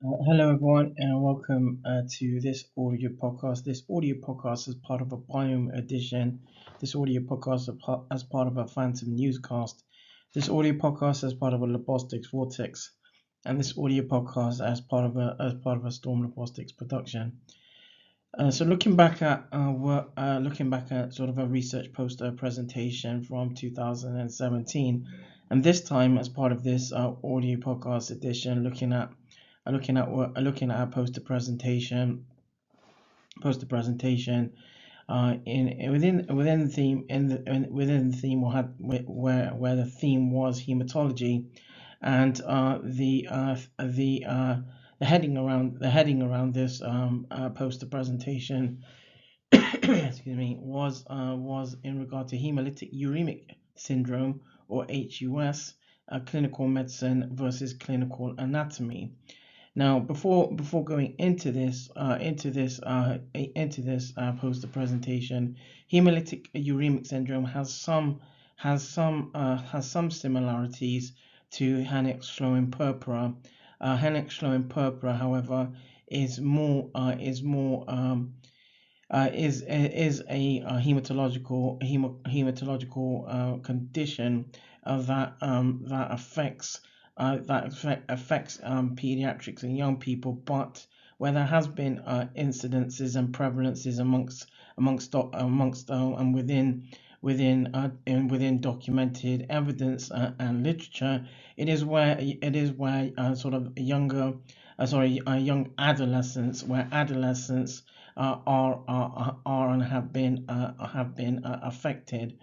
Hello, everyone, and welcome to this audio podcast. This audio podcast is part of a Biome edition. This audio podcast as part of a Phantom Newscast. This audio podcast as part of a Lobostics Vortex, and this audio podcast as part of a Storm Lobostics production. So looking back at sort of a research poster presentation from 2017, and this time as part of this audio podcast edition, looking at our poster presentation in within the theme within the theme where the theme was hematology, and the heading around this poster presentation excuse me was in regard to hemolytic uremic syndrome, or HUS, clinical medicine versus clinical anatomy. Now, before going into this poster presentation, hemolytic uremic syndrome has some similarities to Hennek's-Schloen purpura. Hennek's-Schloen purpura, however, is a hematological condition that affects pediatrics and young people, but where there has been incidences and prevalences amongst and within documented evidence and literature, it is where sort of young adolescents, where adolescents are and have been affected.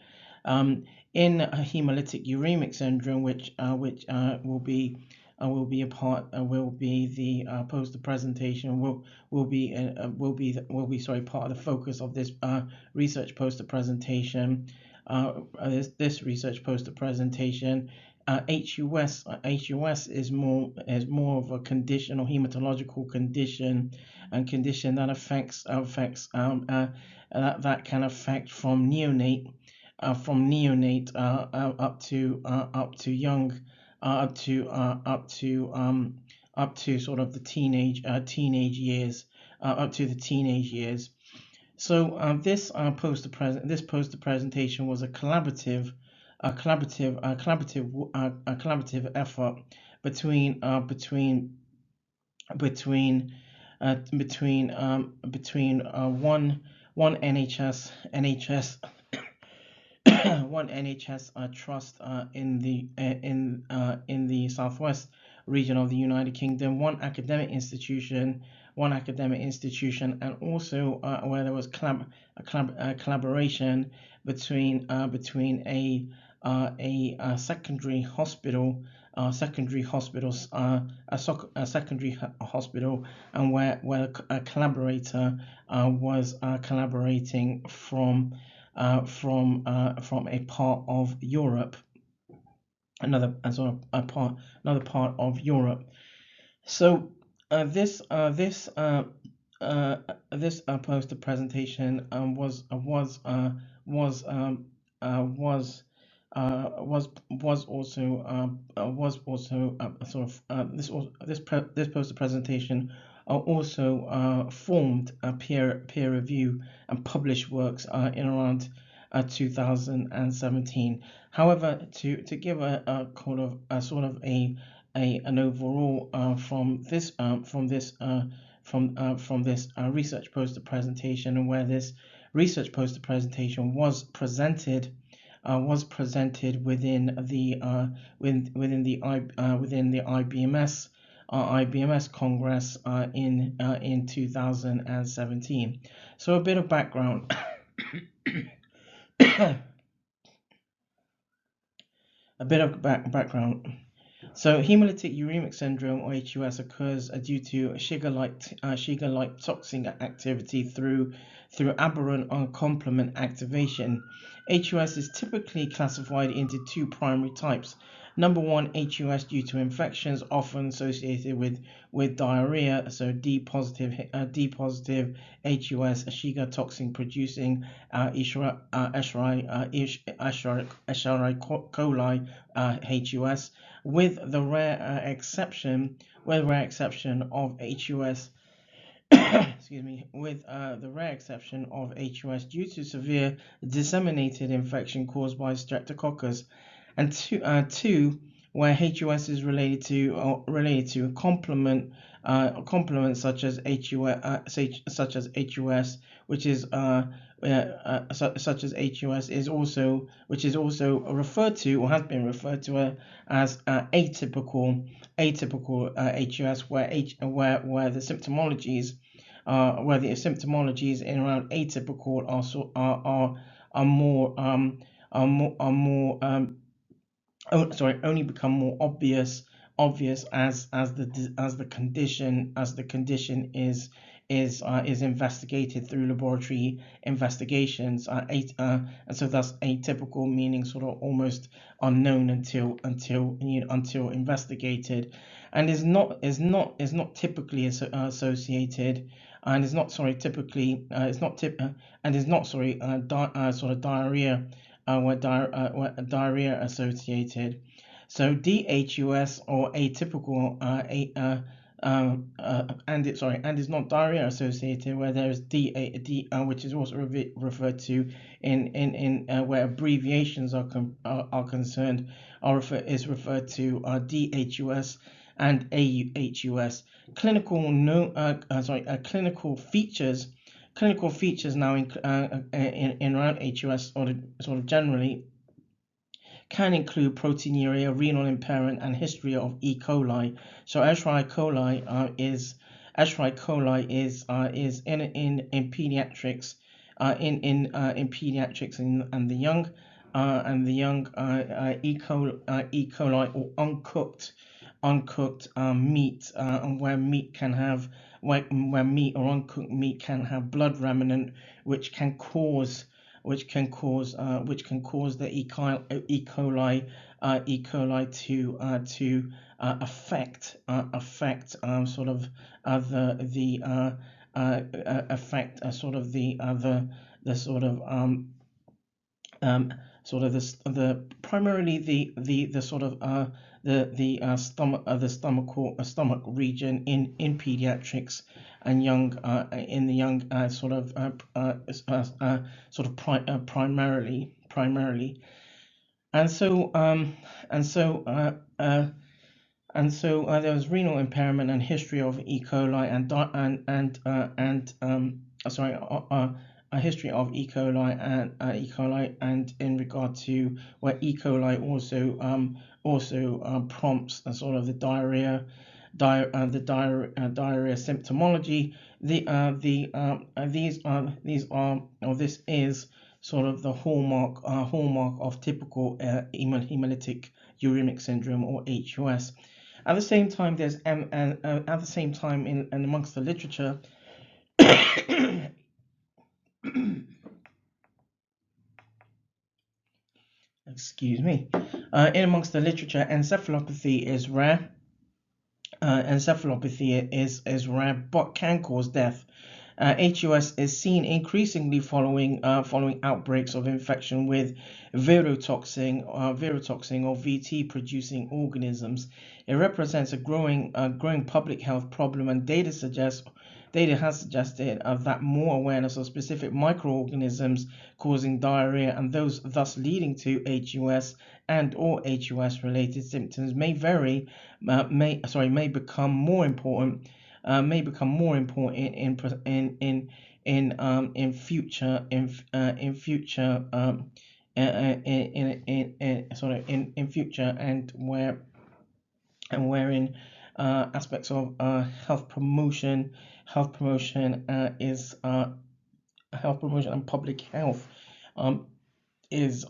In hemolytic uremic syndrome, which will be the poster presentation, will be part of the focus of this research poster presentation. This research poster presentation. HUS is more of a condition, or hematological condition, and condition that affects that can affect from neonate up to young up to sort of the teenage years, up to the teenage years. So this poster presentation was a collaborative effort between one NHS one NHS trust in the southwest region of the United Kingdom, one academic institution, and also where there was collaboration between a secondary hospital, a secondary hospital, and where a collaborator was collaborating from a part of Europe, another part of Europe. So this poster presentation was also sort of this poster presentation also formed a peer review and published works in around 2017. However, to give a kind of a sort of an overall from this research poster presentation, and where this research poster presentation was presented within the IBMS Congress in 2017. So a bit of background. A bit of background. So hemolytic uremic syndrome, or HUS, occurs due to Shiga-like toxin activity through aberrant complement activation. HUS is typically classified into two primary types: Number one, HUS due to infections, often associated with diarrhea. So D positive HUS, Shiga toxin producing Escherichia coli HUS, with the rare exception of HUS. Excuse me, with the rare exception of HUS due to severe disseminated infection caused by Streptococcus, and two, where HUS is related to a complement such as HUS, which is such as HUS is also referred to, or has been referred to, as atypical HUS, where the symptomologies in around atypical are more only become more obvious as the condition is investigated through laboratory investigations, and so thus atypical meaning sort of almost unknown until investigated, and is not typically associated, and is not typically and is not sort of diarrhea, where diarrhea associated. So DHUS, or atypical, and is not diarrhea associated, where there is which is also referred to in where abbreviations are concerned, is referred to DHUS and AHUS. Clinical features now in around HUS sort of generally can include proteinuria, renal impairment, and history of E. coli. So Escherichia coli is in pediatrics, in pediatrics and the young, E. coli, or uncooked meat, where meat or uncooked meat can have blood remnant, which can cause the E. coli to affect sort of the primarily the sort of stomach region in pediatrics and young, in the young, primarily, and so there was renal impairment and history of E. coli a history of E. coli and in regard to where E. coli also prompts a sort of the diarrhea symptomology. This is sort of the hallmark of typical hemolytic uremic syndrome, or HUS. At the same time, in amongst the literature, excuse me, in amongst the literature, encephalopathy is rare. Encephalopathy is rare, but can cause death. HUS is seen increasingly following outbreaks of infection with virotoxin or VT producing organisms. It represents a growing public health problem, and data has suggested that more awareness of specific microorganisms causing diarrhea, and those thus leading to HUS and or HUS related symptoms may become more important in future and wherein aspects of health promotion and public health is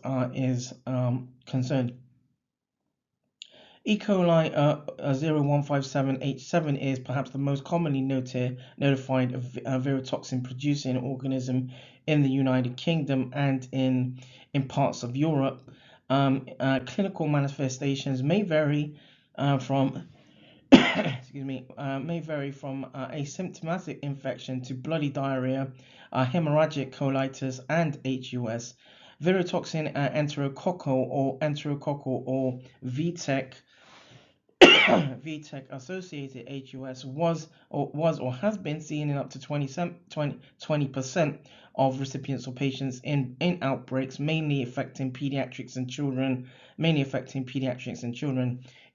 concerned. E. coli 0157H7 is perhaps the most commonly notified virotoxin producing organism in the United Kingdom and in parts of Europe. clinical manifestations may vary from excuse me, may vary from asymptomatic infection to bloody diarrhea, hemorrhagic colitis, and HUS. Virotoxin enterococcal or VTEC VTEC associated HUS was or has been seen in up to 20% of recipients or patients in outbreaks, mainly affecting pediatrics and children.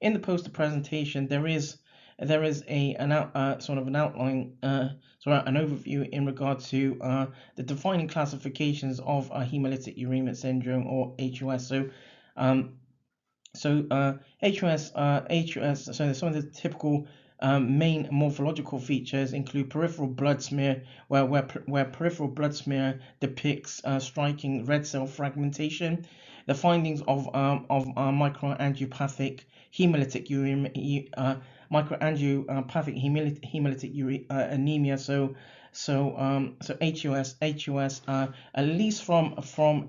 In the poster presentation, there is sort of an outline, an overview in regard to the defining classifications of hemolytic uremic syndrome or HUS. HUS, so some of the typical main morphological features include peripheral blood smear, where peripheral blood smear depicts striking red cell fragmentation. The findings of microangiopathic hemolytic anemia. HUS, at least from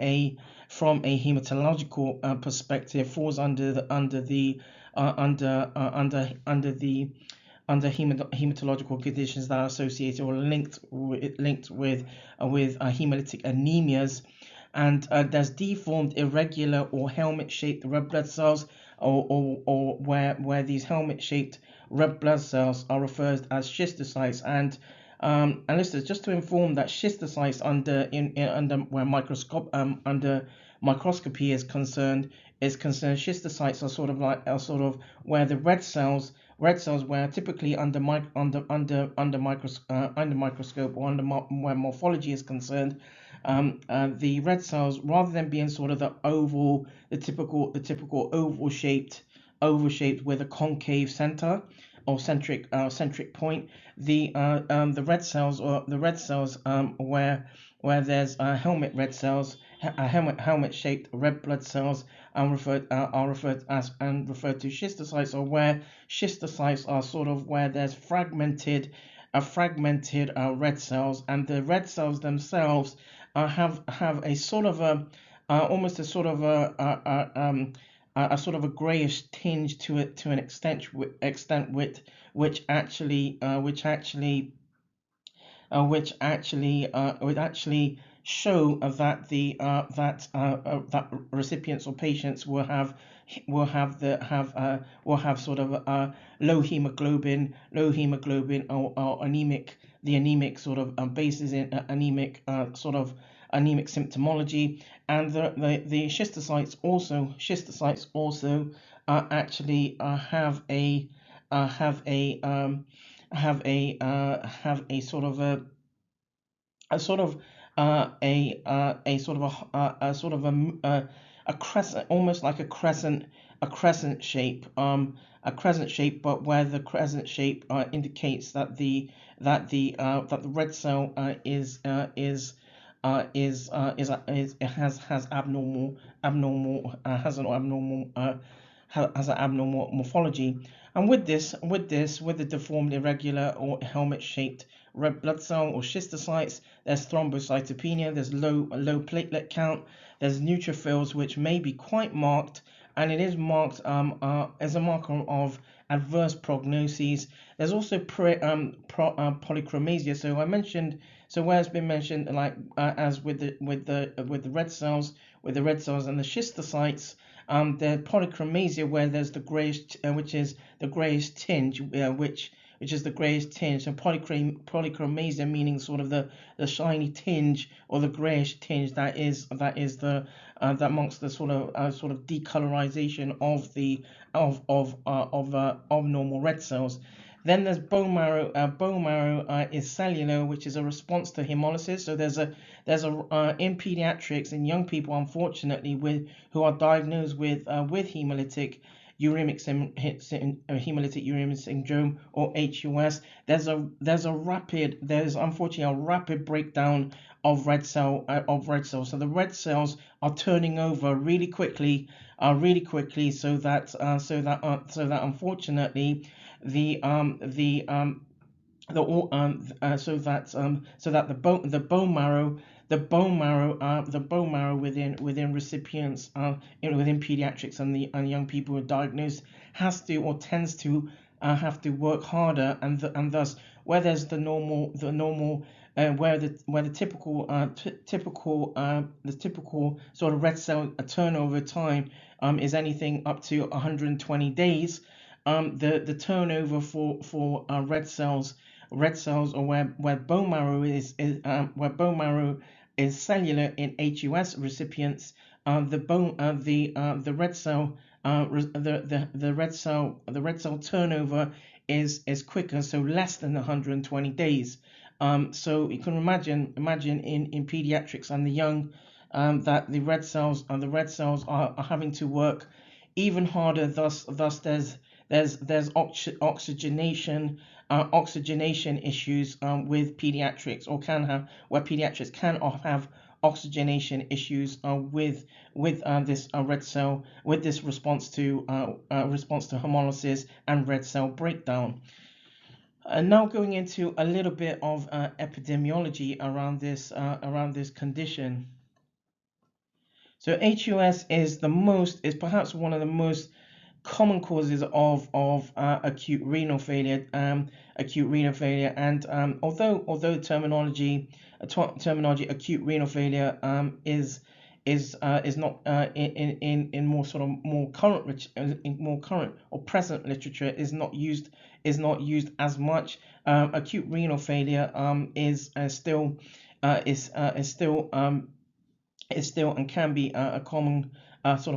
a hematological perspective, falls under hematological conditions that are associated or linked with hemolytic anemias. And there's deformed, irregular, or helmet-shaped red blood cells, or where these helmet-shaped red blood cells are referred as schistocytes. And listen, just to inform that schistocytes under microscopy is concerned, schistocytes are sort of where the red cells where typically under microscope or where morphology is concerned, the red cells, rather than being sort of the typical oval shaped with a concave center or centric point, the red cells where there's helmet shaped red blood cells are referred to schistocytes, or where schistocytes are sort of where there's fragmented red cells, and the red cells themselves have a sort of almost a sort of a sort of a grayish tinge to it, to an extent which actually show that that recipients or patients will have sort of low hemoglobin or anemic, the anemic sort of basis in anemic anemic symptomology. And the schistocytes also actually have a sort of a crescent, almost like a crescent shape, but where the crescent shape indicates that the red cell has an abnormal morphology. And with the deformed, irregular, or helmet-shaped red blood cell or schistocytes, there's thrombocytopenia, there's low platelet count, there's neutrophils, which may be quite marked, and it is marked as a marker of adverse prognoses. There's also polychromasia. So I mentioned, where it's been mentioned, like as with the red cells, and the schistocytes, the polychromasia, where there's the grayish, which is the grayish tinge, which is the grayish tinge. So polychromasia meaning sort of the shiny tinge or the grayish tinge that marks the sort of decolorization of normal red cells. Then there's bone marrow. Bone marrow is cellular, which is a response to hemolysis. So there's a in pediatrics, in young people, unfortunately, who are diagnosed with hemolytic uremic syndrome or HUS. There's unfortunately a rapid breakdown of red cells. So the red cells are turning over really quickly, so that unfortunately the bone marrow the bone marrow within recipients within pediatrics and young people who are diagnosed has to or tends to have to work harder, and thus where there's the normal where the typical sort of red cell turnover time is anything up to 120 days. The turnover for red cells, or where bone marrow where bone marrow is cellular in HUS recipients, the red cell the red cell turnover is quicker, so less than 120 days. So you can imagine in pediatrics and the young, that the red cells are having to work even harder. Thus there's oxygenation issues with pediatrics, or can have where pediatrics can have oxygenation issues with this red cell, with this response to hemolysis and red cell breakdown. And now going into a little bit of epidemiology around this condition. So HUS is perhaps one of the most common causes of acute renal failure, and although terminology acute renal failure is not in more sort of more current or present literature is not used as much. Acute renal failure is still and can be a common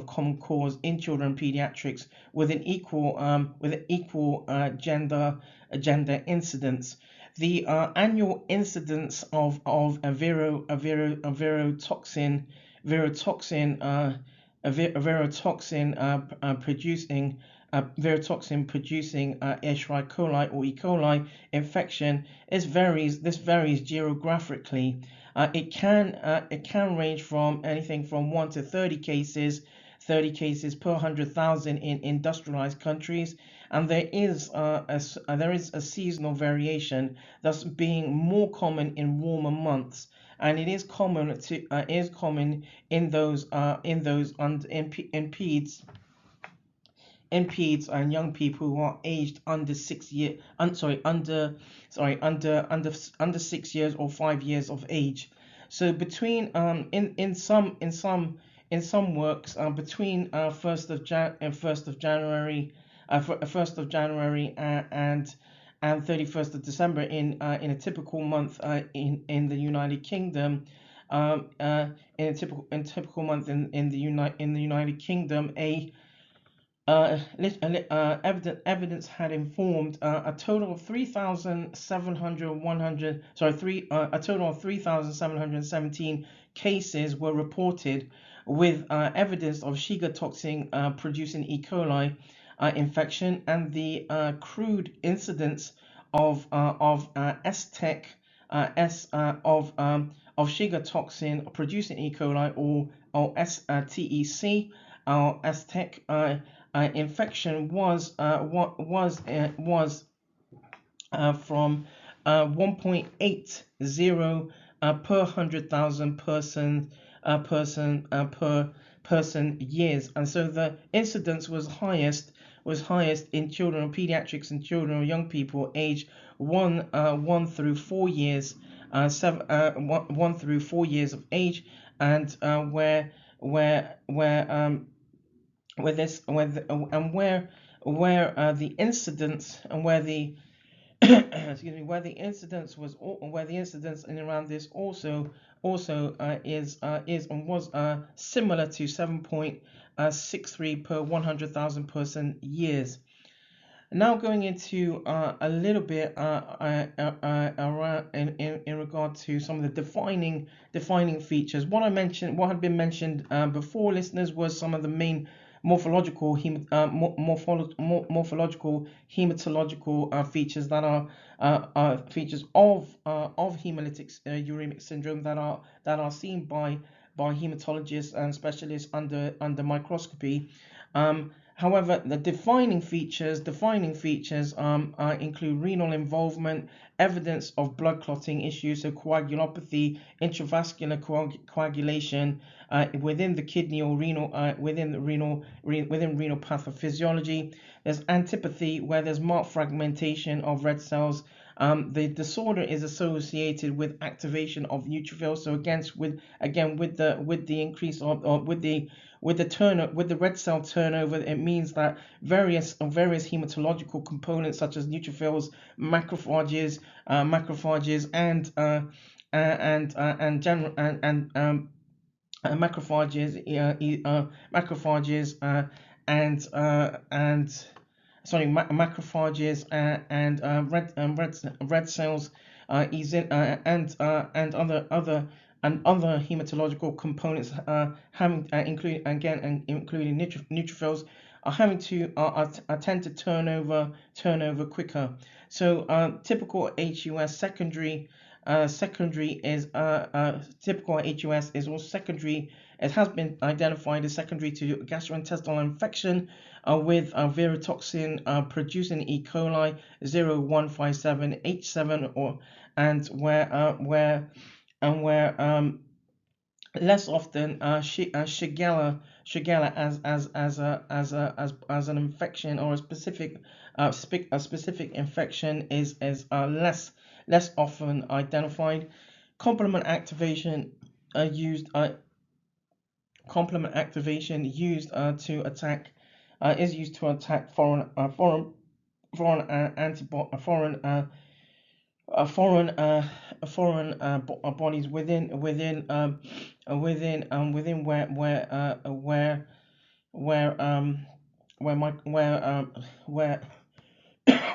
common cause in children and pediatrics with an equal gender incidence. The annual incidence of a virotoxin producing Escherichia coli or E. coli infection varies geographically. It can range from anything from 1 to 30 cases per 100,000 in industrialized countries, and there is a seasonal variation, thus being more common in warmer months, and it is common in peds and young people who are aged under 6 years, under 6 years or 5 years of age. So between in some works between 1st of January and 31st of December in a typical month in the United Kingdom. In a typical month in the United Kingdom, evidence had informed a total of 3,717 cases were reported with evidence of Shiga toxin producing E. coli infection, and the crude incidence of STEC of Shiga toxin producing E. coli or STEC STEC infection was from 1.80 per 100,000 person years, and so the incidence was highest in children or pediatrics and children or young people aged 1 through 4 years, 1 through 4 years of age, and where the incidence and where the excuse me, where the incidence in around this also is and was similar to 7.63 per 100,000 person years. Now going into a little bit around in regard to some of the defining features. What had been mentioned before, listeners, was some of the main morphological hematological features that are features of hemolytic uremic syndrome that are seen by hematologists and specialists under microscopy. However, the defining features include renal involvement, evidence of blood clotting issues, so coagulopathy, intravascular coagulation within the kidney or renal, within renal pathophysiology. There's antipathy, where there's marked fragmentation of red cells. The disorder is associated with activation of neutrophils. So with the increase of with the red cell turnover, it means that various hematological components such as neutrophils, macrophages, and general macrophages, macrophages and sorry, macrophages red cells, and other hematological components, including neutrophils, are having to tend to turn over quicker. So typical HUS secondary is typical HUS is also secondary. It has been identified as secondary to gastrointestinal infection with virotoxin producing E. coli 0157H7, and where less often Shigella as an infection, or a specific infection is less often identified. Complement activation used to attack is used to attack foreign bodies within where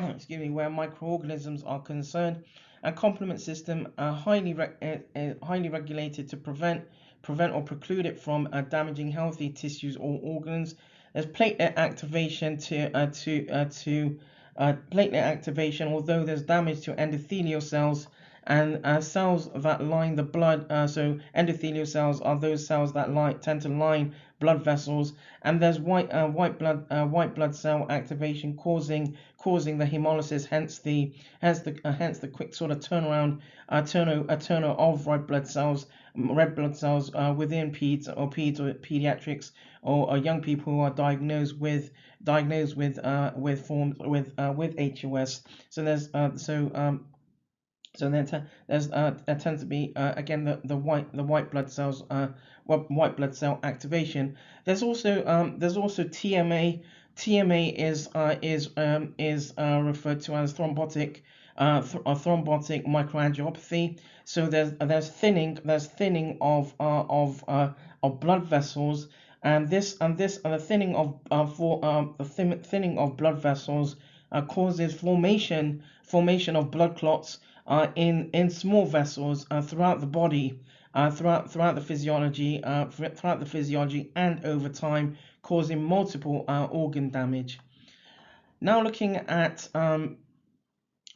excuse me, where microorganisms are concerned. A complement system highly regulated to prevent or preclude it from damaging healthy tissues or organs. There's platelet activation platelet activation, although there's damage to endothelial cells and cells that line the blood. So endothelial cells are those cells that tend to line blood vessels, and there's white blood cell activation causing the hemolysis, hence the quick sort of turnover of red blood cells within pediatrics, or young people who are diagnosed with forms with HUS. So there's there tends to be again the white blood cells, white blood cell activation. There's also TMA. TMA is referred to as thrombotic microangiopathy. So there's thinning of blood vessels, and the thinning of blood vessels causes formation of blood clots in small vessels throughout the body, throughout the physiology, and over time, causing multiple organ damage. Now looking at a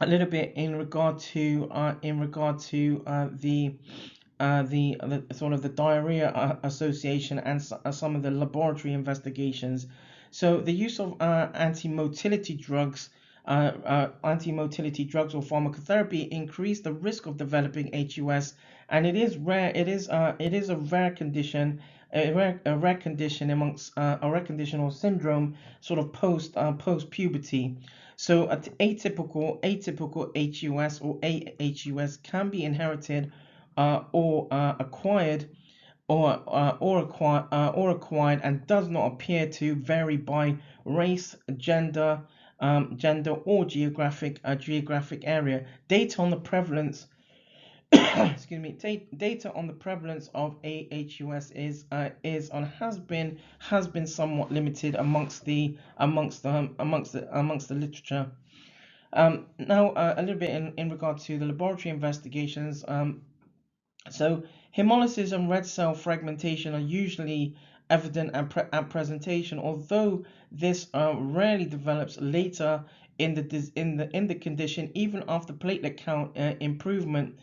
little bit in regard to the sort of the diarrhea association and some of the laboratory investigations. So the use of anti-motility drugs or pharmacotherapy increase the risk of developing HUS, and it is rare. It is a rare condition. A rare condition amongst a rare condition or syndrome sort of post puberty. So atypical HUS or AHUS can be inherited or acquired and does not appear to vary by race, gender, or geographic area. Data on the prevalence excuse me, data on the prevalence of AHUS is and has been somewhat limited amongst the literature. Now a little bit in regard to the laboratory investigations. So hemolysis and red cell fragmentation are usually evident at presentation, although this rarely develops later in the condition, even after platelet count improvement.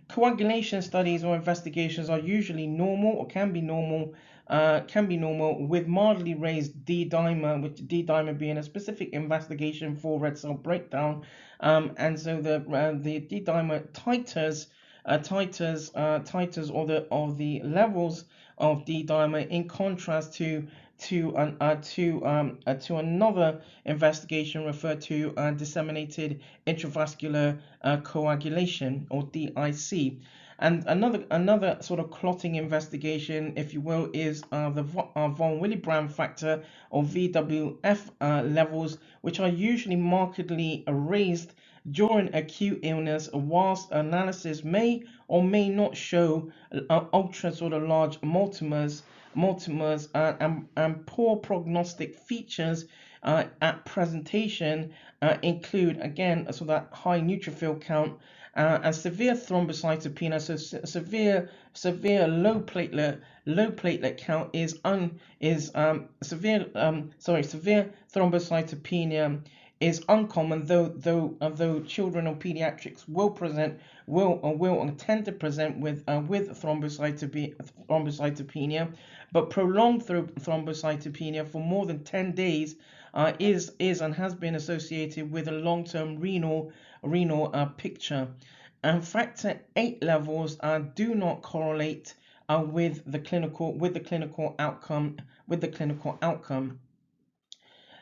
Coagulation studies or investigations are usually normal, or can be normal, normal with mildly raised D dimer, which D dimer being a specific investigation for red cell breakdown. And so the D dimer titers or the levels of D dimer, in contrast to another investigation referred to disseminated intravascular coagulation, or DIC. And another sort of clotting investigation, if you will, is the von Willebrand factor, or VWF levels, which are usually markedly raised during acute illness, whilst analysis may or may not show ultra sort of large multimers and poor prognostic features at presentation include, again, so that high neutrophil count and severe thrombocytopenia. So severe low platelet count severe thrombocytopenia is uncommon, though children or pediatrics will tend to present with thrombocytopenia, but prolonged thrombocytopenia for more than 10 days is and has been associated with a long-term renal picture. And factor 8 levels do not correlate with the clinical outcome.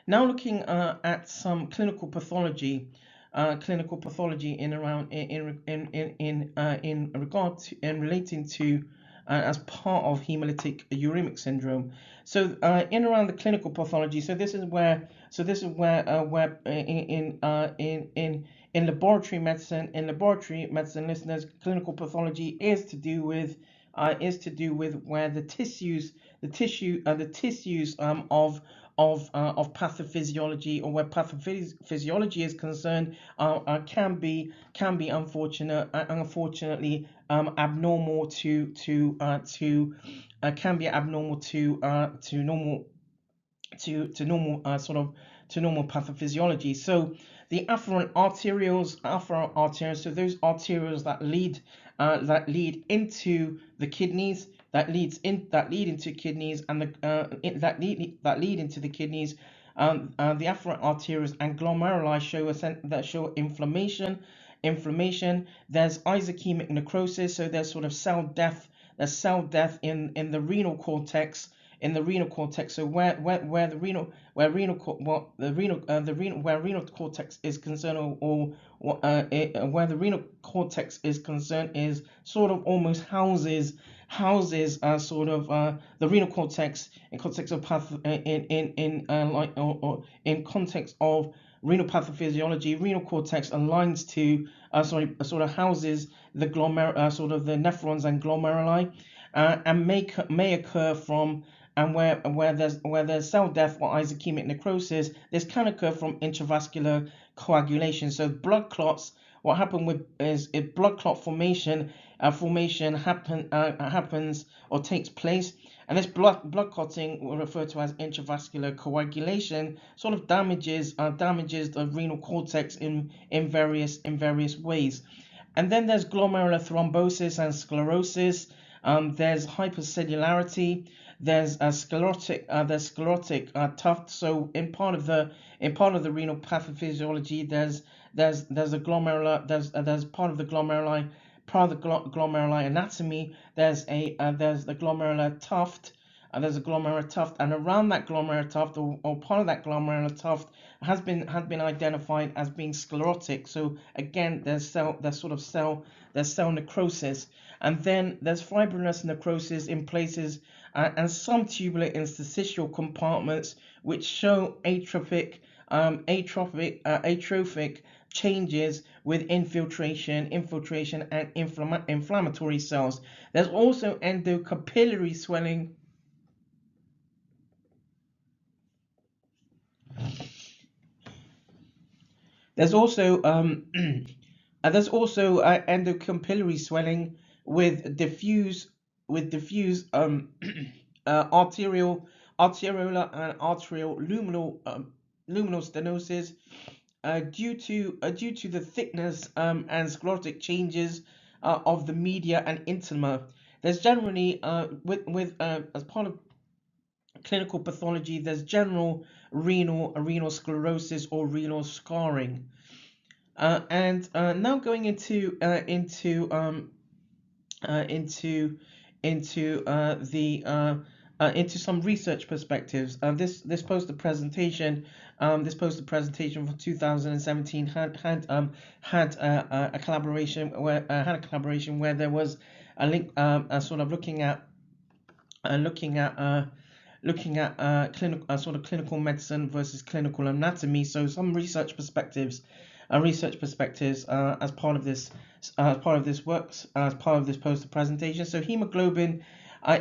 Now looking at some clinical pathology in regard to and relating to as part of hemolytic uremic syndrome. So in around the clinical pathology, so this is where in laboratory medicine, listeners, clinical pathology is to do with where the tissues of pathophysiology, or where pathophysiology is concerned, can be unfortunately abnormal to normal pathophysiology. So the afferent arterioles, so those arterioles that lead into the kidneys, that lead into kidneys, and that lead into the kidneys. The afferent arterioles and glomeruli show inflammation. There's ischemic necrosis, so there's sort of cell death. There's cell death in the renal cortex. So where renal cortex is concerned, or where the renal cortex is concerned, is sort of almost houses the renal cortex in context of in context of renal pathophysiology. Renal cortex aligns to sort of houses the the nephrons and glomeruli, and may occur from, and where there's cell death or ischemic necrosis, this can occur from intravascular coagulation. So blood clots, what happen with is if blood clot formation happens or takes place, and this blood clotting, we refer to as intravascular coagulation, sort of damages the renal cortex in various ways. And then there's glomerular thrombosis and sclerosis. There's hypercellularity. There's a sclerotic tuft. So in part of the renal pathophysiology, there's a glomerular there's part of the glomeruli anatomy. There's the glomerular tuft. There's a glomerular tuft, and around that glomerular tuft, or part of that glomerular tuft, has been identified as being sclerotic. So again, there's cell necrosis, and then there's fibrinous necrosis in places and some tubular interstitial compartments, which show atrophic changes with infiltration and inflammatory cells. There's also endocapillary swelling. There's also endocapillary swelling with diffuse arteriolar and arterial luminal stenosis due to the thickness and sclerotic changes of the media and intima. There's generally as part of clinical pathology, there's general renal sclerosis or renal scarring. And now going into some research perspectives. This poster presentation from 2017 had a collaboration where there was a link, sort of looking at clinical medicine versus clinical anatomy. So some research perspectives as part of this poster presentation. So hemoglobin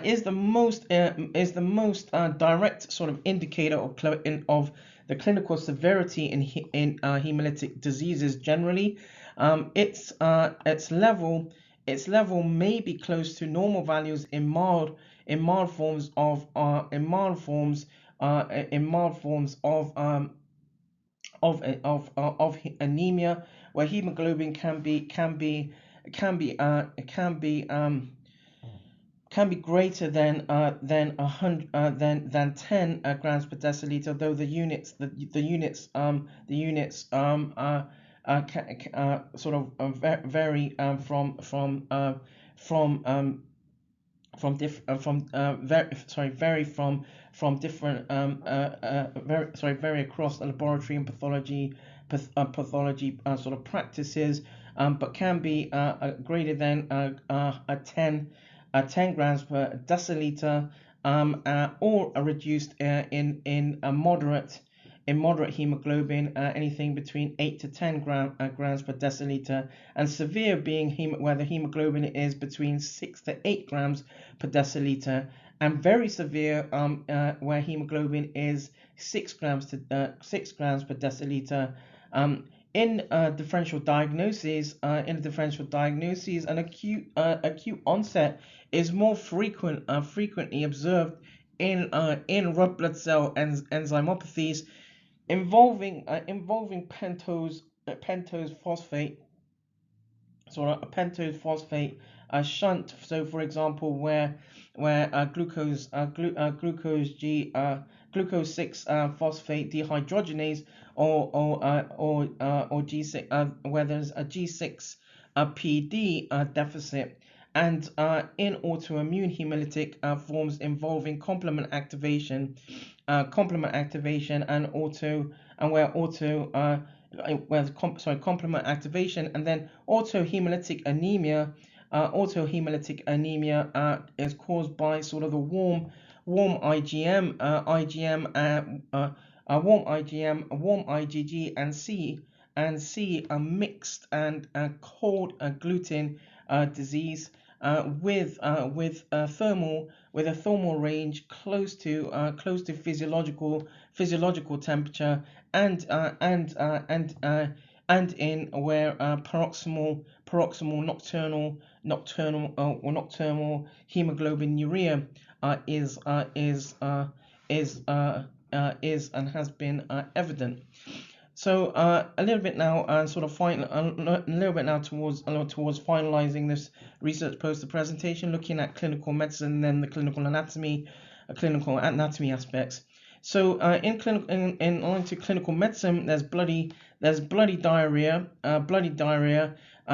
is the most direct sort of indicator of the clinical severity in hemolytic diseases generally. Its level may be close to normal values in mild forms of anemia, where hemoglobin can be greater than 10 grams per deciliter, though the units sort of vary vary across the laboratory and pathology sort of practices, but can be greater than 10 grams per deciliter, or reduced in moderate hemoglobin, anything between 8 to 10 grams per deciliter, and severe being where the hemoglobin is between 6 to 8 grams per deciliter, and very severe where hemoglobin is 6 grams per deciliter. In differential diagnoses, an acute onset is more frequently observed in red blood cell enzymopathies involving pentose phosphate, a pentose phosphate shunt. So, for example, where glucose 6 phosphate dehydrogenase or G6, where there's a G6 PD deficit, and in autoimmune hemolytic forms involving complement activation, and complement activation, and then autohemolytic anemia. Autohemolytic anemia is caused by sort of the warm IgM, warm IgG, and C mixed and cold gluten disease, with a thermal range close to physiological temperature, and in where paroxysmal nocturnal hemoglobinuria is and has been evident. So a little bit now, towards finalizing this research poster presentation, looking at clinical medicine and then the clinical anatomy aspects. So in clinical medicine, there's bloody diarrhea.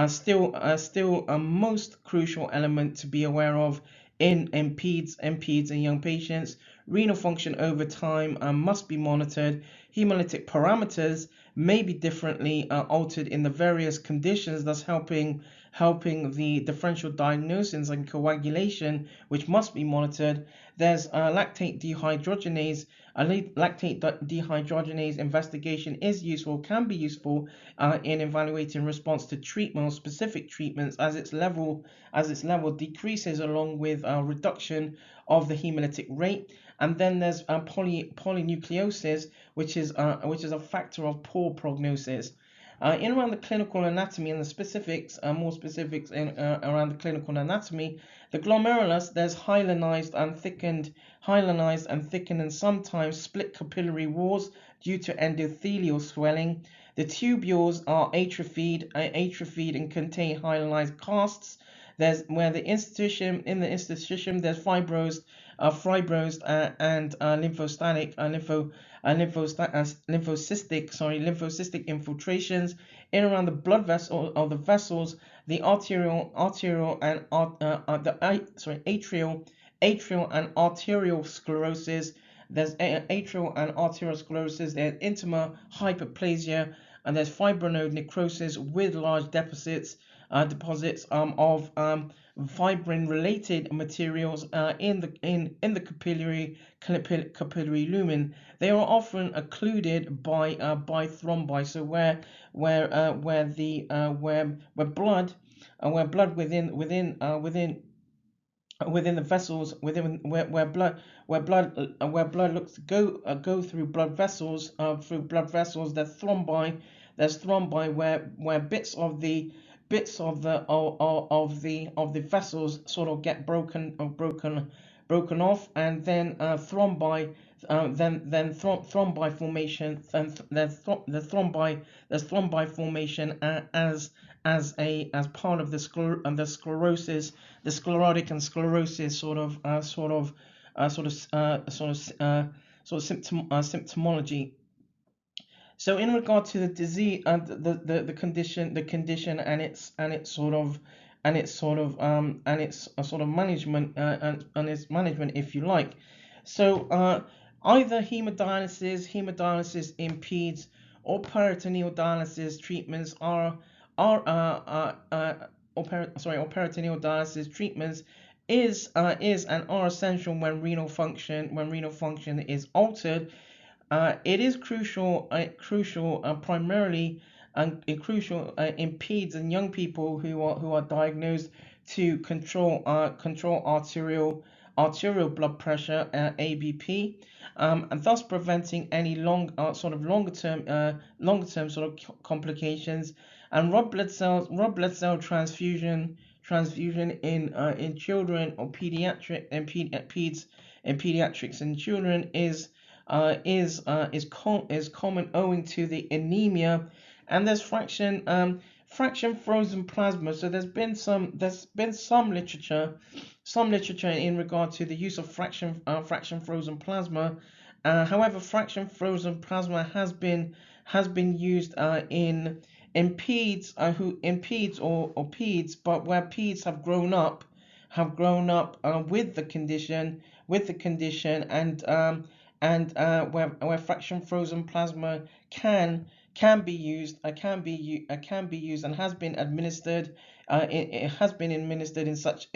Still a most crucial element to be aware of in peds and young patients. Renal function over time must be monitored. Hemolytic parameters may be differently altered in the various conditions, thus helping the differential diagnosis and coagulation, which must be monitored. There's lactate dehydrogenase. Lactate dehydrogenase investigation can be useful in evaluating response to treatment or specific treatments as its level decreases along with reduction of the hemolytic rate. And then there's polynucleosis, which is a factor of poor prognosis. In around the clinical anatomy and the specifics, more specifics around the clinical anatomy, the glomerulus, there's hyalinized and thickened, and sometimes split capillary walls due to endothelial swelling. The tubules are atrophied and contain hyalinized casts. There's where the institution in the institution there's fibrosed, and lymphostatic, lymphocystic infiltrations in around the blood vessel or the vessels, the arterial and atrial and arterial sclerosis. There's atrial and arterial sclerosis. There's intima hyperplasia, and there's fibrinode necrosis with large deposits of fibrin-related materials in the capillary lumen. They are often occluded by thrombi. So where blood within the vessels, where blood looks to go through blood vessels, there's thrombi. Where bits of the vessels sort of get broken off, and then thrombi formation. There's thrombi formation as part of the sclerosis, the sclerotic and sclerosis symptomology. So in regard to the disease, the condition and its management, if you like. So either hemodialysis in peds or peritoneal dialysis treatments or peritoneal dialysis treatments is and are essential when renal function is altered. It is crucial primarily crucial in peds and young people who are diagnosed to control arterial blood pressure, ABP, and thus preventing any longer term complications. And red blood cell transfusion in children or pediatrics in children is common owing to the anemia, and there's fraction frozen plasma. So there's been some literature in regard to the use of fraction frozen plasma. However, fraction frozen plasma has been used in peds or peds, but where peds have grown up with the condition, and where fraction frozen plasma can be used and has been administered. It has been administered in such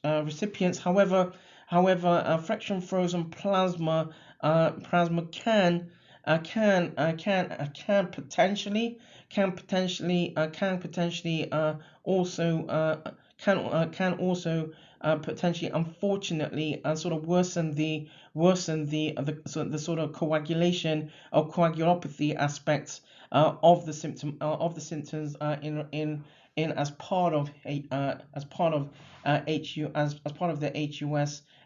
recipients. However, fraction frozen plasma can potentially also potentially, unfortunately, sort of worsen the sort of coagulation or coagulopathy aspects of the symptoms in as part of the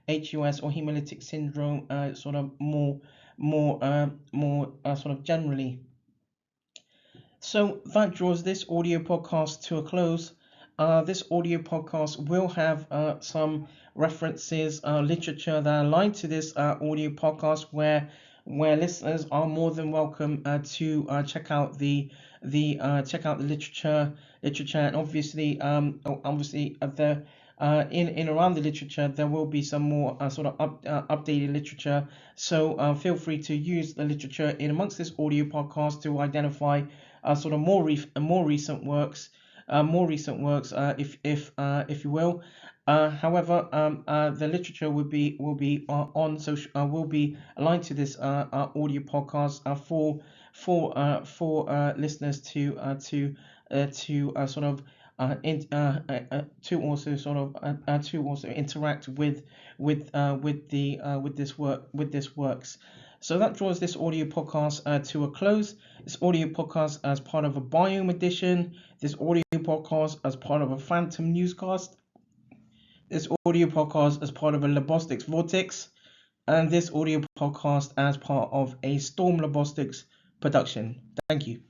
HUS or hemolytic syndrome, sort of more sort of generally. So that draws this audio podcast to a close. This audio podcast will have some references, literature that align to this audio podcast, where listeners are more than welcome to check out the literature, and obviously the in around the literature there will be some more updated literature. So feel free to use the literature in amongst this audio podcast to identify sort of more recent works, if you will. However, the literature will be on social, will be aligned to this audio podcast for listeners to also interact with this works. So that draws this audio podcast to a close. This audio podcast as part of a Biome edition. This audio podcast as part of a Phantom Newscast. This audio podcast as part of a Lobostics Vortex. And this audio podcast as part of a Storm Lobostics production. Thank you.